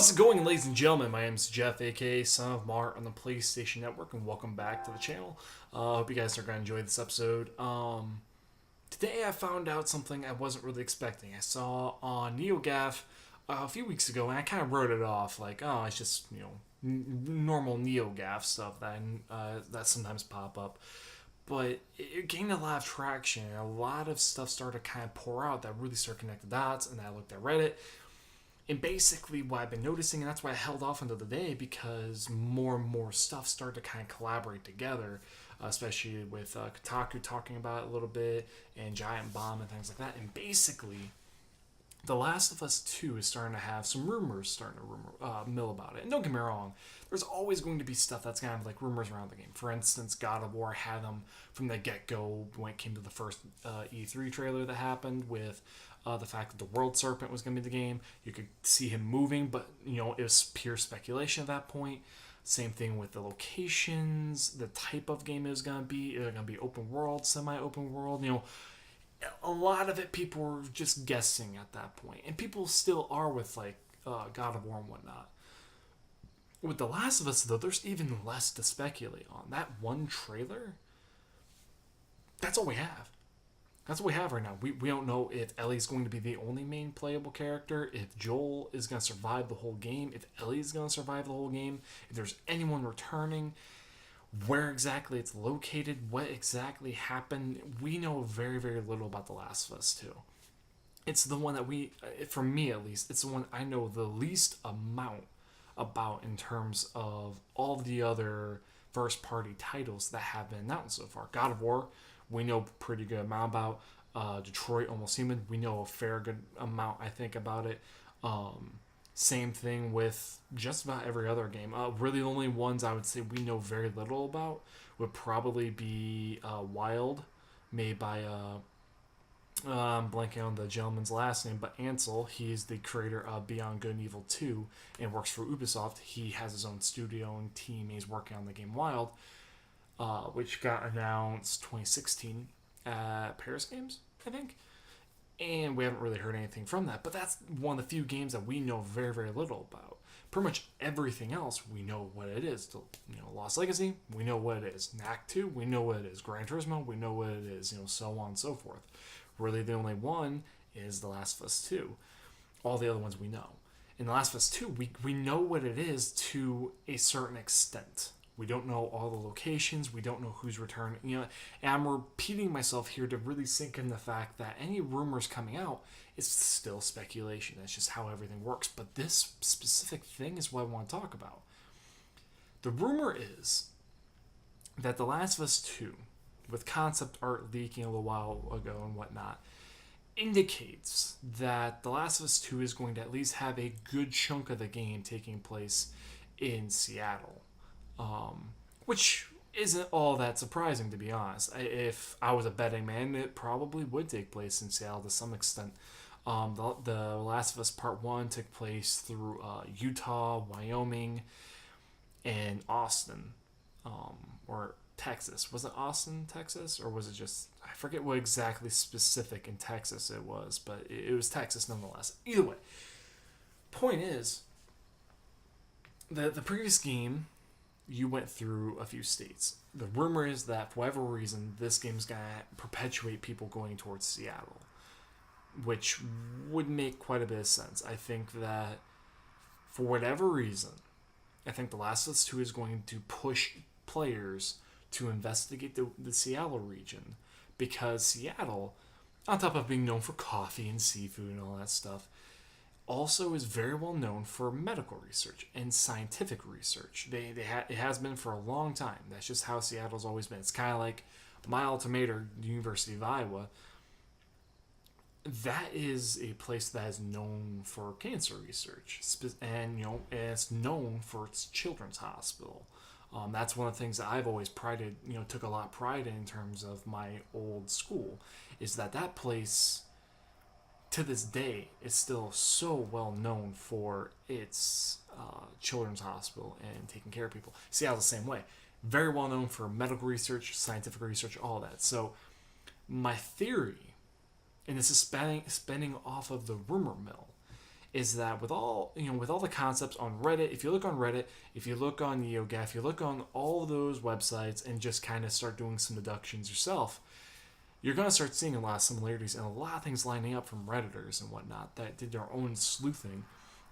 How's it going, ladies and gentlemen? My name is Jeff, aka SonOfMar on the PlayStation Network, and welcome back to the channel. I hope you guys are going to enjoy this episode. Today I found out something I wasn't really expecting. I saw on NeoGAF a few weeks ago, and I kind of wrote it off like, oh, it's just, normal NeoGAF stuff that sometimes pop up. But it gained a lot of traction, and a lot of stuff started to kind of pour out that really started connecting the dots, and I looked at Reddit. And basically, what I've been noticing, and that's why I held off until the day, because more and more stuff started to kind of collaborate together, especially with Kotaku talking about it a little bit, and Giant Bomb and things like that. And basically, The Last of Us 2 is starting to have some rumors starting to mill about it. And don't get me wrong, there's always going to be stuff that's kind of like rumors around the game. For instance, God of War had them from the get-go when it came to the first E3 trailer that happened with the fact that the World Serpent was going to be the game. You could see him moving, but it was pure speculation at that point. Same thing with the locations, the type of game it was going to be. Is it going to be open world, semi-open world? A lot of it people were just guessing at that point, and people still are with like God of War and whatnot. With The Last of Us, though, there's even less to speculate on. That one trailer, that's all we have. That's what we have right now. We don't know if Ellie's going to be the only main playable character, if Joel is going to survive the whole game, if Ellie's going to survive the whole game, if there's anyone returning, where exactly it's located, what exactly happened. We know very, very little about The Last of Us 2. It's the one that for me at least, it's the one I know the least amount about in terms of all the other first-party titles that have been announced so far. God of War, we know a pretty good amount about. Detroit Almost Human, we know a fair good amount, I think, about it. Same thing with just about every other game. Really, the only ones I would say we know very little about would probably be Wild, made by, I'm blanking on the gentleman's last name, but Ansel. He's the creator of Beyond Good and Evil 2 and works for Ubisoft. He has his own studio and team. He's working on the game Wild, which got announced 2016 at Paris Games, I think. And we haven't really heard anything from that. But that's one of the few games that we know very, very little about. Pretty much everything else, we know what it is. Lost Legacy, we know what it is. Knack 2, we know what it is. Gran Turismo, we know what it is. So on and so forth. Really, the only one is The Last of Us 2. All the other ones we know. In The Last of Us 2, we know what it is to a certain extent. We don't know all the locations. We don't know who's returning. And I'm repeating myself here to really sink in the fact that any rumors coming out is still speculation. That's just how everything works. But this specific thing is what I want to talk about. The rumor is that The Last of Us 2, with concept art leaking a little while ago and whatnot, indicates that The Last of Us 2 is going to at least have a good chunk of the game taking place in Seattle. Which isn't all that surprising, to be honest. If I was a betting man, it probably would take place in Seattle to some extent. The Last of Us Part 1 took place through Utah, Wyoming, and Austin, or Texas. Was it Austin, Texas? Or was it just... I forget what exactly specific in Texas it was, but it was Texas nonetheless. Either way, point is, the previous game... you went through a few states. The rumor is that for whatever reason, this game's going to perpetuate people going towards Seattle, which would make quite a bit of sense. I think that for whatever reason, I think The Last of Us 2 is going to push players to investigate the Seattle region, because Seattle, on top of being known for coffee and seafood and all that stuff, also is very well known for medical research and scientific research. It has been for a long time. That's just how Seattle's always been. It's kind of like my alma mater, University of Iowa. That is a place that is known for cancer research, and it's known for its children's hospital. That's one of the things that I've always took a lot of pride in terms of my old school, is that place, to this day, is still so well known for its children's hospital and taking care of people. Seattle's the same way. Very well known for medical research, scientific research, all that. So my theory, and this is spinning off of the rumor mill, is that with all the concepts on Reddit, if you look on Reddit, if you look on NeoGAF, if you look on all those websites and just kind of start doing some deductions yourself, you're going to start seeing a lot of similarities and a lot of things lining up from Redditors and whatnot that did their own sleuthing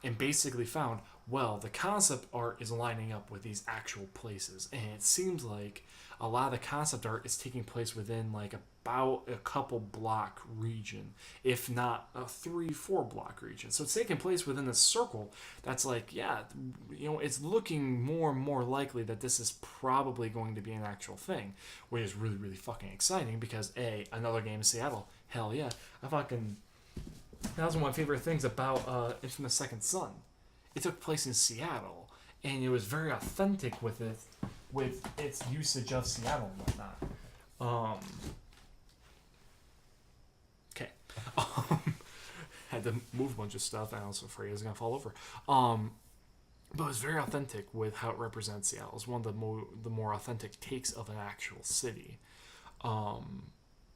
and basically found, well, the concept art is lining up with these actual places. And it seems like a lot of the concept art is taking place within like about a couple block region, if not a 3-4 block region. So it's taking place within a circle that's like, yeah, it's looking more and more likely that this is probably going to be an actual thing, which is really, really fucking exciting because another game in Seattle. Hell yeah. That was one of my favorite things about Infamous Second Son. It took place in Seattle, and it was very authentic with its usage of Seattle and whatnot. Okay. Had to move a bunch of stuff, and I was afraid I was going to fall over. But it was very authentic with how it represents Seattle. It was one of the more authentic takes of an actual city.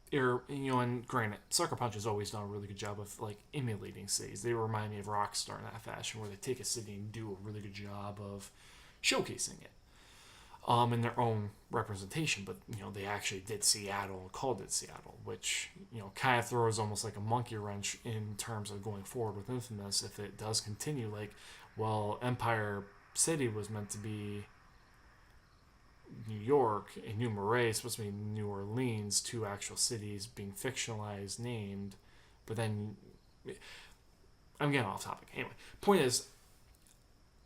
And granted, Sucker Punch has always done a really good job of like emulating cities. They remind me of Rockstar in that fashion, where they take a city and do a really good job of showcasing it in their own representation. But they actually did Seattle and called it Seattle, which kind of throws almost like a monkey wrench in terms of going forward with Infamous if it does continue. Like, well, Empire City was meant to be New York, and New Marais is supposed to be New Orleans, two actual cities being fictionalized, named, but then I'm getting off topic. Anyway, point is,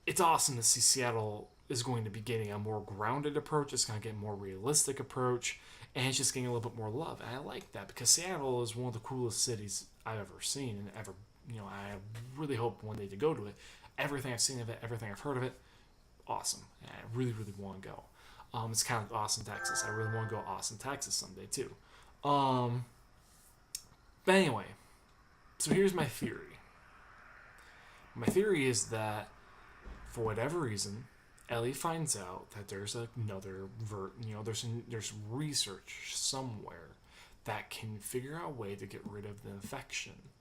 it's awesome to see Seattle is going to be getting a more grounded approach. It's going to get a more realistic approach, and it's just getting a little bit more love. And I like that because Seattle is one of the coolest cities I've ever seen, and ever, I really hope one day to go to it. Everything I've seen of it, everything I've heard of it, awesome. And I really, really want to go. It's kind of like Austin, Texas. I really want to go to Austin, Texas someday, too. But anyway, so here's my theory. My theory is that, for whatever reason, Ellie finds out that there's there's research somewhere that can figure out a way to get rid of the infection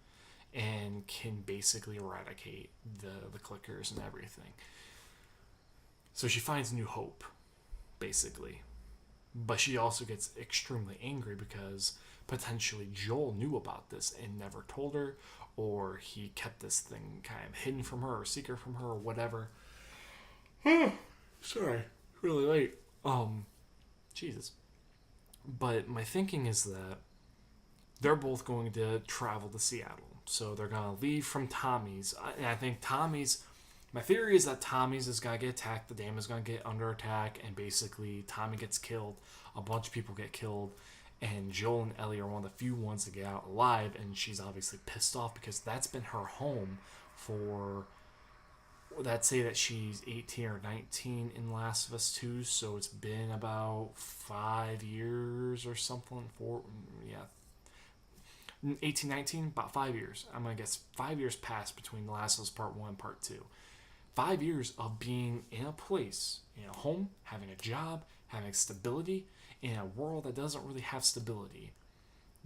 and can basically eradicate the clickers and everything. So she finds new hope, basically. But she also gets extremely angry because potentially Joel knew about this and never told her, or he kept this thing kind of hidden from her or secret from her or whatever. Sorry, really late. Jesus. But my thinking is that they're both going to travel to Seattle. So they're going to leave from Tommy's. And I think my theory is that Tommy's is going to get attacked, the dam is going to get under attack, and basically Tommy gets killed, a bunch of people get killed, and Joel and Ellie are one of the few ones to get out alive, and she's obviously pissed off because that's been her home for, let's say that she's 18 or 19 in Last of Us 2, so it's been about 5 years or something, 18, 19, about 5 years. I'm going to guess 5 years passed between The Last of Us Part 1 and Part 2. 5 years of being in a place, in a home, having a job, having stability, in a world that doesn't really have stability.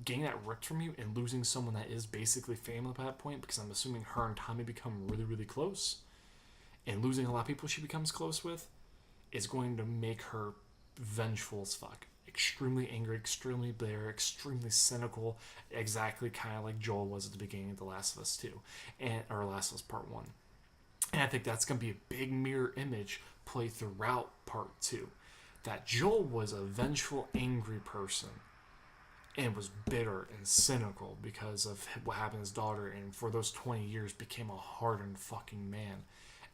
Getting that ripped from you and losing someone that is basically family at that point, because I'm assuming her and Tommy become really, really close, and losing a lot of people she becomes close with, is going to make her vengeful as fuck. Extremely angry, extremely bitter, extremely cynical, exactly kind of like Joel was at the beginning of The Last of Us 2, or Last of Us Part 1. And I think that's going to be a big mirror image play throughout Part 2. That Joel was a vengeful, angry person, and was bitter and cynical because of what happened to his daughter, and for those 20 years became a hardened fucking man.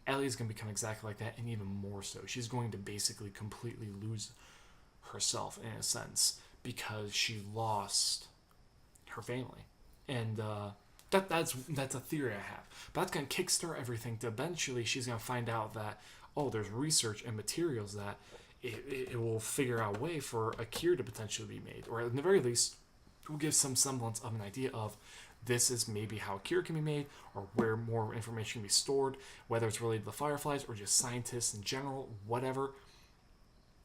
Ellie's going to become exactly like that, and even more so. She's going to basically completely lose herself, in a sense, because she lost her family. And that's a theory I have. But that's going to kickstart everything to eventually she's going to find out that, there's research and materials that it will figure out a way for a cure to potentially be made. Or at the very least, will give some semblance of an idea of this is maybe how a cure can be made, or where more information can be stored, whether it's related to the Fireflies or just scientists in general, whatever.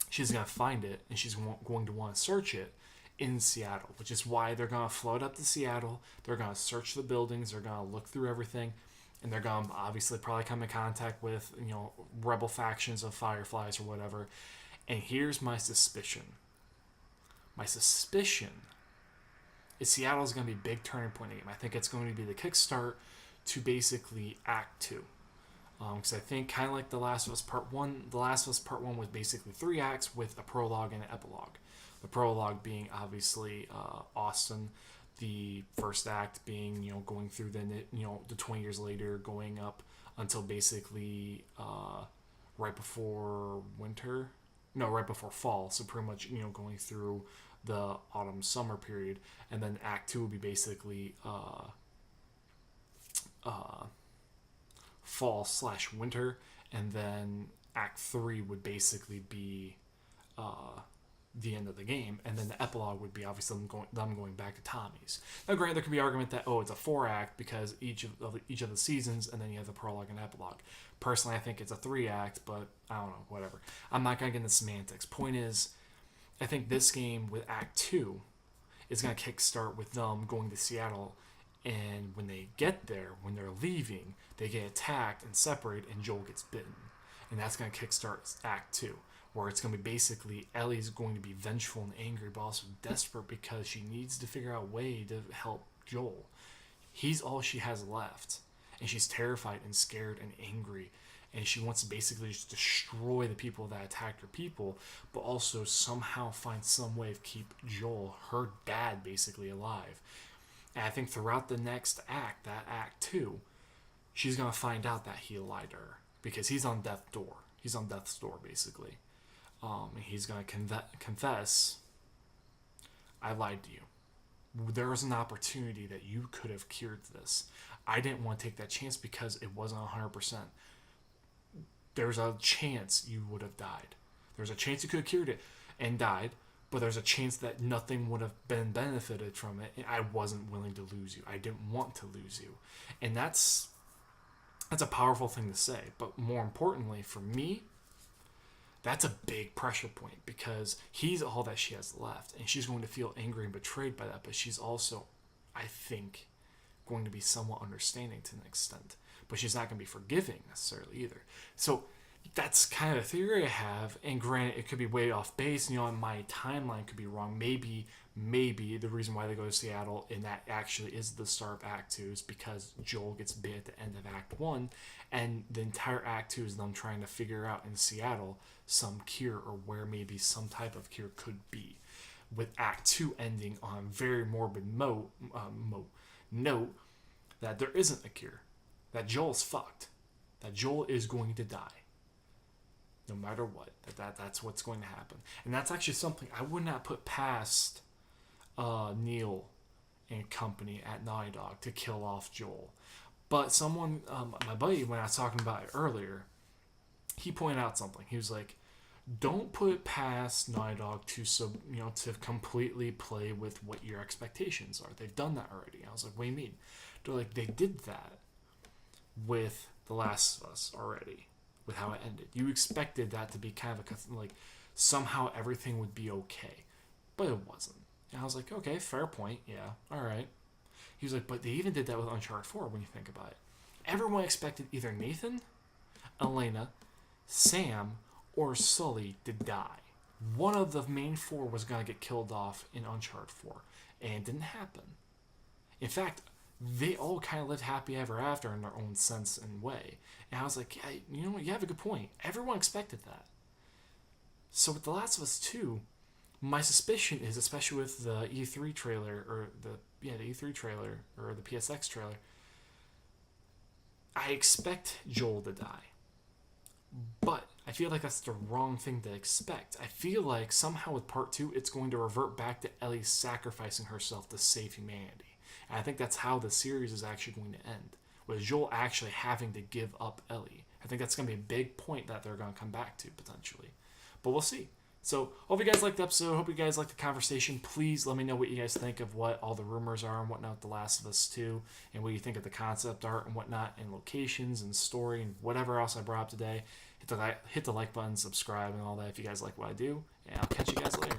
She's going to find it, and she's going to want to search it in Seattle, which is why they're going to float up to Seattle. They're going to search the buildings. They're going to look through everything, and they're going to obviously probably come in contact with, rebel factions of Fireflies or whatever. And here's my suspicion. My suspicion is Seattle's going to be a big turning point in the game. I think it's going to be the kickstart to basically Act 2. Because I think, kind of like The Last of Us Part 1, The Last of Us Part 1 was basically 3 acts with a prologue and an epilogue. The prologue being, obviously, Austin. The first act being, going through the 20 years later, going up until basically right before winter. No, right before fall. So pretty much, going through the autumn-summer period. And then Act 2 would be basically fall/winter, and then Act 3 would basically be the end of the game, and then the epilogue would be obviously them going back to Tommy's. Now, granted, there could be argument that it's a 4-act because each of the seasons, and then you have the prologue and epilogue. Personally, I think it's a 3-act, but I don't know, whatever. I'm not gonna get into semantics. Point is, I think this game with Act 2 is gonna kickstart with them going to Seattle. And when they get there, when they're leaving, they get attacked and separated, and Joel gets bitten. And that's going to kickstart Act 2, where it's going to be basically Ellie's going to be vengeful and angry, but also desperate because she needs to figure out a way to help Joel. He's all she has left. And she's terrified and scared and angry. And she wants to basically just destroy the people that attacked her people, but also somehow find some way to keep Joel, her dad, basically alive. And I think throughout the next act, that Act 2, she's going to find out that he lied to her. Because he's on death's door. He's on death's door, basically. And he's going to confess, I lied to you. There was an opportunity that you could have cured this. I didn't want to take that chance because it wasn't 100%. There's a chance you would have died. There's a chance you could have cured it and died. But there's a chance that nothing would have been benefited from it. And I wasn't willing to lose you. I didn't want to lose you. And that's a powerful thing to say. But more importantly, for me, that's a big pressure point. Because he's all that she has left. And she's going to feel angry and betrayed by that. But she's also, I think, going to be somewhat understanding to an extent. But she's not going to be forgiving necessarily either. So that's kind of a theory I have, and granted, it could be way off base. My timeline could be wrong. Maybe the reason why they go to Seattle, and that actually is the start of Act 2, is because Joel gets bit at the end of Act 1, and the entire Act 2 is them trying to figure out in Seattle some cure, or where maybe some type of cure could be. With Act 2 ending on a very morbid note that there isn't a cure, that Joel's fucked, that Joel is going to die. No matter what, that's what's going to happen. And that's actually something I would not put past Neil and company at Naughty Dog to kill off Joel. But someone, my buddy, when I was talking about it earlier, he pointed out something. He was like, don't put it past Naughty Dog to completely play with what your expectations are. They've done that already. I was like, what do you mean? They're like, they did that with The Last of Us already. With how it ended, you expected that to be kind of somehow everything would be okay, but it wasn't. And I was like, okay, fair point, yeah, all right. He was like, but they even did that with Uncharted 4 when you think about it. Everyone expected either Nathan, Elena, Sam, or Sully to die. One of the main 4 was gonna get killed off in Uncharted 4, and it didn't happen. In fact, they all kind of lived happy ever after in their own sense and way. And I was like, yeah, you know what, you have a good point. Everyone expected that. So with The Last of Us 2, my suspicion is, especially with the E3 trailer, or the E3 trailer, or the PSX trailer, I expect Joel to die. But I feel like that's the wrong thing to expect. I feel like somehow with Part 2, it's going to revert back to Ellie sacrificing herself to save humanity. And I think that's how the series is actually going to end, with Joel actually having to give up Ellie. I think that's going to be a big point that they're going to come back to, potentially. But we'll see. So, hope you guys liked the episode. Hope you guys liked the conversation. Please let me know what you guys think of what all the rumors are and whatnot with The Last of Us 2, and what you think of the concept art and whatnot, and locations and story and whatever else I brought up today. Hit the like button, subscribe, and all that if you guys like what I do. And I'll catch you guys later.